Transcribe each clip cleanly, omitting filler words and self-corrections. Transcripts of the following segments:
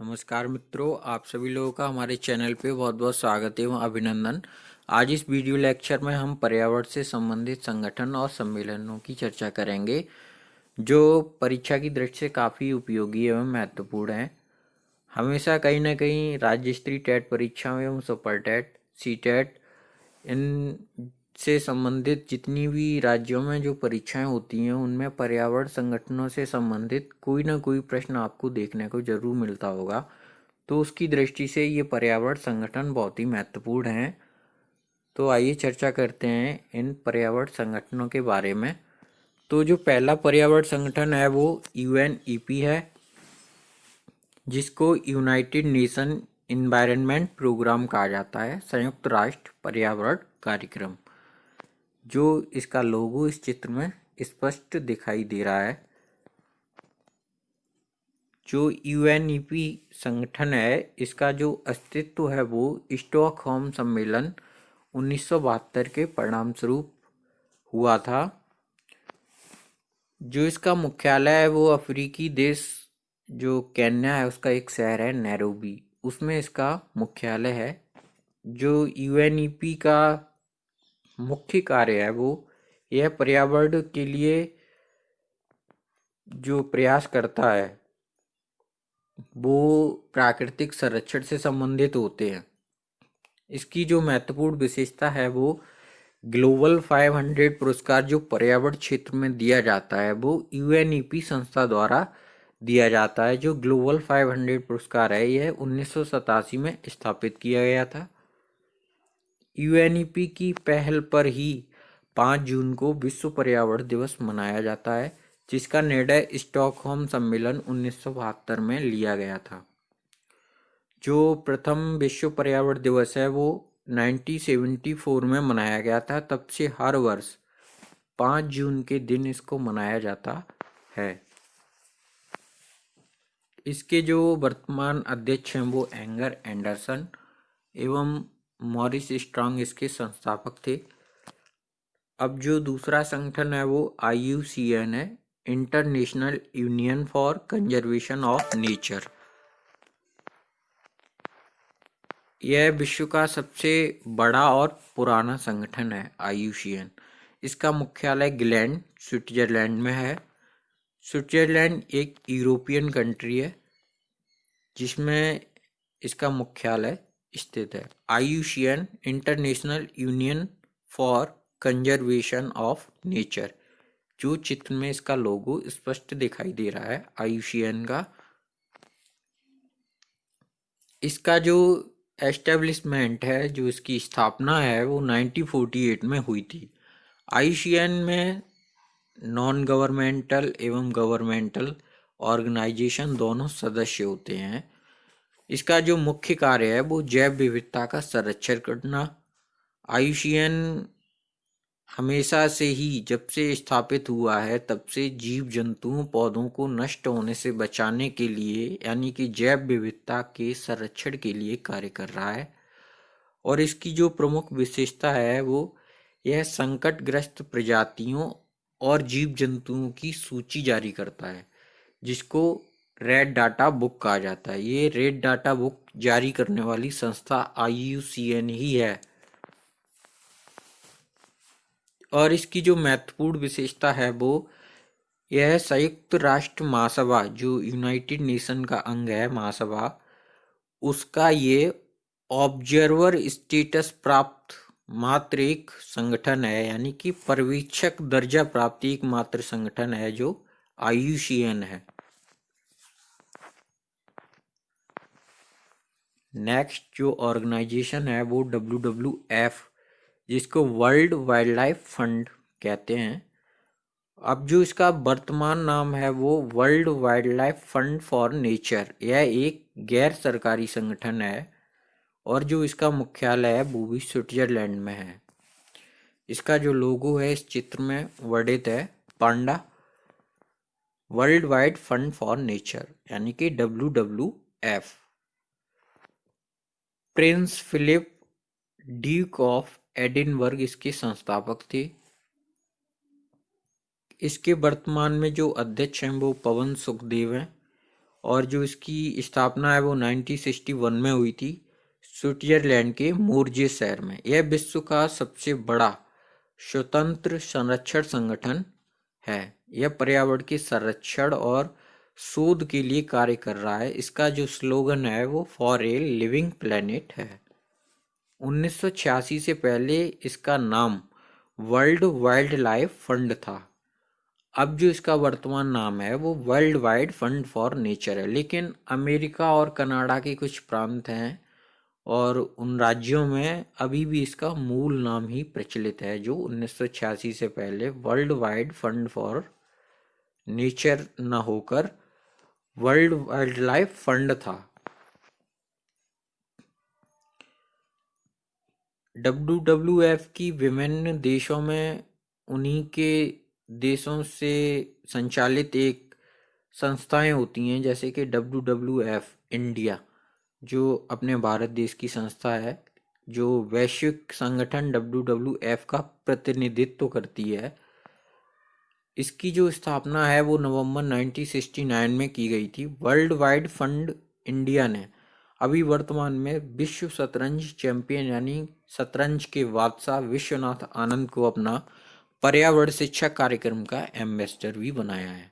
नमस्कार मित्रों, आप सभी लोगों का हमारे चैनल पे बहुत बहुत स्वागत एवं अभिनंदन। आज इस वीडियो लेक्चर में हम पर्यावरण से संबंधित संगठन और सम्मेलनों की चर्चा करेंगे, जो परीक्षा की दृष्टि से काफ़ी उपयोगी एवं महत्वपूर्ण हैं। हमेशा कहीं ना कहीं राज्य स्तरीय टेट परीक्षाओं एवं सुपर टेट, सी टेट, इन से संबंधित जितनी भी राज्यों में जो परीक्षाएं होती हैं उनमें पर्यावरण संगठनों से संबंधित कोई ना कोई प्रश्न आपको देखने को जरूर मिलता होगा। तो उसकी दृष्टि से ये पर्यावरण संगठन बहुत ही महत्वपूर्ण हैं। तो आइए चर्चा करते हैं इन पर्यावरण संगठनों के बारे में। तो जो पहला पर्यावरण संगठन है वो यूएनईपी है, जिसको यूनाइटेड नेशन इन्वायरमेंट प्रोग्राम कहा जाता है, संयुक्त राष्ट्र पर्यावरण कार्यक्रम। जो इसका लोगो इस चित्र में स्पष्ट दिखाई दे रहा है। जो यूएनईपी संगठन है, इसका जो अस्तित्व है वो स्टॉकहोम सम्मेलन 1972 के परिणाम स्वरूप हुआ था। जो इसका मुख्यालय है वो अफ्रीकी देश जो केन्या है उसका एक शहर है नैरोबी, उसमें इसका मुख्यालय है। जो यूएनईपी का मुख्य कार्य है वो यह पर्यावरण के लिए जो प्रयास करता है वो प्राकृतिक संरक्षण से संबंधित होते हैं। इसकी जो महत्वपूर्ण विशेषता है वो ग्लोबल 500 पुरस्कार जो पर्यावरण क्षेत्र में दिया जाता है वो यूएनईपी संस्था द्वारा दिया जाता है। जो ग्लोबल 500 पुरस्कार है यह 1987 में स्थापित किया गया था। यूएनईपी की पहल पर ही 5 जून को विश्व पर्यावरण दिवस मनाया जाता है, जिसका निर्णय स्टॉकहोम सम्मेलन 1972 में लिया गया था। जो प्रथम विश्व पर्यावरण दिवस है वो 1974 में मनाया गया था। तब से हर वर्ष 5 जून के दिन इसको मनाया जाता है। इसके जो वर्तमान अध्यक्ष हैं वो एंगर एंडरसन एवं मॉरिस स्ट्रांग इसके संस्थापक थे। अब जो दूसरा संगठन है वो IUCN है, international union for conservation of nature. यह विश्व का सबसे बड़ा और पुराना संगठन है IUCN। इसका मुख्यालय ग्लैंड स्विट्जरलैंड में है। स्विट्जरलैंड एक यूरोपियन कंट्री है जिसमें इसका मुख्यालय स्थित है। IUCN international union for conservation of nature. जो चित्र में इसका लोगो स्पष्ट दिखाई दे रहा है IUCN का। इसका जो एस्टेब्लिशमेंट है, जो इसकी स्थापना है वो 1948 में हुई थी। IUCN में नॉन गवर्नमेंटल एवं गवर्नमेंटल ऑर्गेनाइजेशन दोनों सदस्य होते हैं। इसका जो मुख्य कार्य है वो जैव विविधता का संरक्षण करना। IUCN हमेशा से ही जब से स्थापित हुआ है तब से जीव जंतुओं पौधों को नष्ट होने से बचाने के लिए, यानी कि जैव विविधता के संरक्षण के लिए कार्य कर रहा है। और इसकी जो प्रमुख विशेषता है वो यह संकटग्रस्त प्रजातियों और जीव जंतुओं की सूची जारी करता है, जिसको रेड डाटा बुक कहा जाता है। ये रेड डाटा बुक जारी करने वाली संस्था IUCN ही है। और इसकी जो महत्वपूर्ण विशेषता है वो यह संयुक्त राष्ट्र महासभा, जो यूनाइटेड नेशन का अंग है महासभा, उसका ये ऑब्जर्वर स्टेटस प्राप्त मात्र एक संगठन है, यानी कि पर्यवेक्षक दर्जा प्राप्त एकमात्र संगठन है जो IUCN है। नेक्स्ट जो ऑर्गेनाइजेशन है वो WWF, जिसको वर्ल्ड वाइल्ड लाइफ फंड कहते हैं। अब जो इसका वर्तमान नाम है वो world wild life fund for nature. यह एक गैर सरकारी संगठन है और जो इसका मुख्यालय है वो भी स्विट्जरलैंड में है। इसका जो लोगो है इस चित्र में वर्णित है, panda. World wide fund for nature यानी कि WWF। Prince Philip duke of Edinburgh इसके संस्थापक थे। इसके वर्तमान में जो अध्यक्ष हैं वो पवन सुखदेव हैं और जो इसकी स्थापना है वो 1961 में हुई थी स्विट्जरलैंड के मूर्जे शहर में। यह विश्व का सबसे बड़ा स्वतंत्र संरक्षण संगठन है। यह पर्यावरण के संरक्षण और शोध के लिए कार्य कर रहा है। इसका जो स्लोगन है वो फॉर ए लिविंग प्लेनेट है। 1986 से पहले इसका नाम वर्ल्ड वाइल्ड लाइफ फंड था। अब जो इसका वर्तमान नाम है वो world wide fund for nature है। लेकिन अमेरिका और कनाडा के कुछ प्रांत हैं और उन राज्यों में अभी भी इसका मूल नाम ही प्रचलित है, जो 1986 से पहले world wide fund for nature न होकर वर्ल्ड वाइल्ड लाइफ फंड था। WWF की विभिन्न देशों में उन्हीं के देशों से संचालित एक संस्थाएं होती हैं, जैसे कि WWF इंडिया जो अपने भारत देश की संस्था है, जो वैश्विक संगठन WWF का प्रतिनिधित्व करती है। इसकी जो स्थापना है वो नवंबर 1969 में की गई थी। वर्ल्ड वाइड फंड इंडिया ने अभी वर्तमान में विश्व शतरंज चैंपियन यानी शतरंज के बादशाह विश्वनाथ आनंद को अपना पर्यावरण शिक्षा कार्यक्रम का एम्बेसडर भी बनाया है।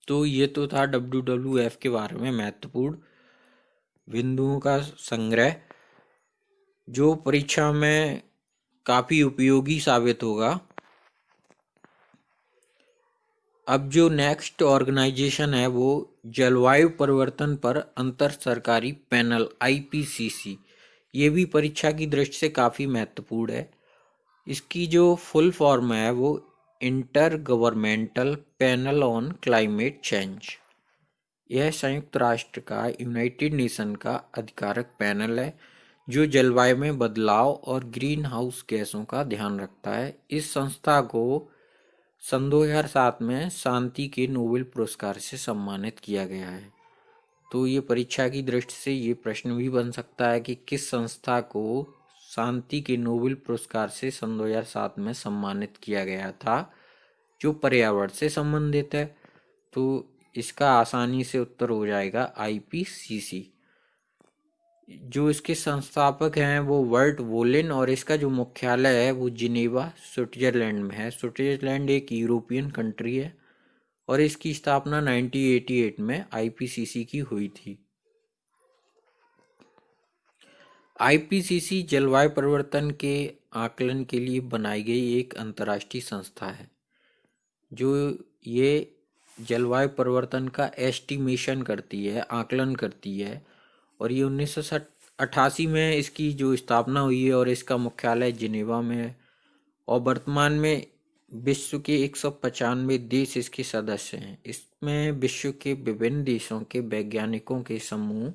तो ये तो था WWF के बारे में महत्वपूर्ण बिंदुओं का संग्रह, जो परीक्षा में काफी उपयोगी साबित होगा। अब जो नेक्स्ट ऑर्गेनाइजेशन है वो जलवायु परिवर्तन पर अंतर सरकारी पैनल IPCC। ये भी परीक्षा की दृष्टि से काफ़ी महत्वपूर्ण है। इसकी जो फुल फॉर्म है वो inter governmental panel on climate change. यह संयुक्त राष्ट्र का यूनाइटेड नेशन का अधिकारक पैनल है जो जलवायु में बदलाव और ग्रीन हाउस गैसों का ध्यान रखता है। इस संस्था को सन 2007 में शांति के नोबेल पुरस्कार से सम्मानित किया गया है। तो ये परीक्षा की दृष्टि से ये प्रश्न भी बन सकता है कि किस संस्था को शांति के नोबेल पुरस्कार से सन 2007 में सम्मानित किया गया था जो पर्यावरण से संबंधित है। तो इसका आसानी से उत्तर हो जाएगा IPCC। जो इसके संस्थापक हैं वो वर्ट वोलेन और इसका जो मुख्यालय है वो जिनेवा स्विट्जरलैंड में है। स्विट्जरलैंड एक यूरोपियन कंट्री है और इसकी स्थापना 1988 में IPCC की हुई थी। IPCC जलवायु परिवर्तन के आकलन के लिए बनाई गई एक अंतर्राष्ट्रीय संस्था है जो ये जलवायु परिवर्तन का एस्टिमेशन करती है, आकलन करती है। और ये 1988 में इसकी जो स्थापना हुई है और इसका मुख्यालय जिनेवा में है। और वर्तमान में विश्व के 195 देश इसके सदस्य हैं। इसमें विश्व के विभिन्न देशों के वैज्ञानिकों के समूह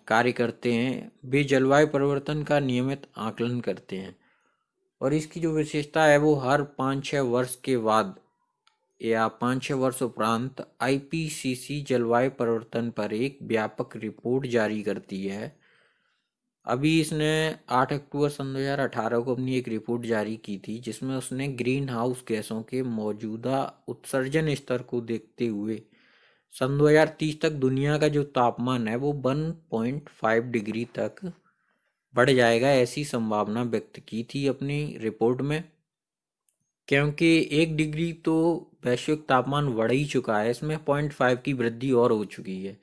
कार्य करते हैं। वे जलवायु परिवर्तन का नियमित आकलन करते हैं और इसकी जो विशेषता है वो हर 5-6 वर्ष के बाद या 5-6 वर्ष उपरांत IPCC जलवायु परिवर्तन पर एक व्यापक रिपोर्ट जारी करती है। अभी इसने 8 अक्टूबर सन 2018 को अपनी एक रिपोर्ट जारी की थी जिसमें उसने ग्रीन हाउस गैसों के मौजूदा उत्सर्जन स्तर को देखते हुए सन 2030 तक दुनिया का जो तापमान है वो 1.5 डिग्री तक बढ़ जाएगा, ऐसी संभावना व्यक्त की थी अपनी रिपोर्ट में। क्योंकि 1 डिग्री तो वैश्विक तापमान बढ़ ही चुका है, इसमें 0.5 की वृद्धि और हो चुकी है।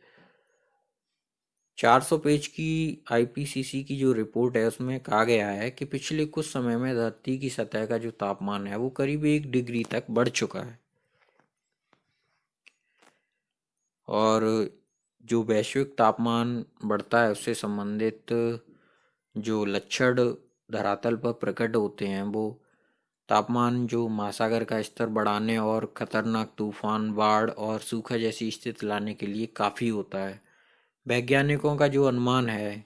400 पेज की IPCC की जो रिपोर्ट है उसमें कहा गया है कि पिछले कुछ समय में धरती की सतह का जो तापमान है वो करीब 1 डिग्री तक बढ़ चुका है। और जो वैश्विक तापमान बढ़ता है उससे संबंधित जो लक्षण धरातल पर प्रकट होते हैं वो तापमान जो महासागर का स्तर बढ़ाने और खतरनाक तूफान, बाढ़ और सूखा जैसी स्थिति लाने के लिए काफ़ी होता है। वैज्ञानिकों का जो अनुमान है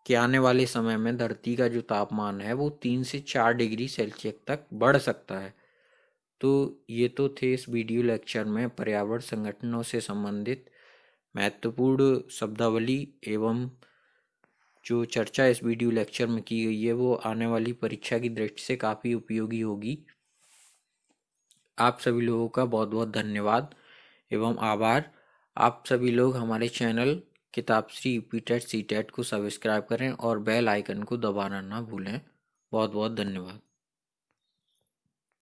कि आने वाले समय में धरती का जो तापमान है वो 3 से 4 डिग्री सेल्सियस तक बढ़ सकता है। तो ये तो थे इस वीडियो लेक्चर में पर्यावरण संगठनों से संबंधित महत्वपूर्ण शब्दावली एवं जो चर्चा इस वीडियो लेक्चर में की गई है वो आने वाली परीक्षा की दृष्टि से काफ़ी उपयोगी होगी। आप सभी लोगों का बहुत बहुत धन्यवाद। एवं आभार। आप सभी लोग हमारे channel Kitabshri UP TET C TET को सब्सक्राइब करें और बेल आइकन को दबाना ना भूलें। बहुत बहुत धन्यवाद।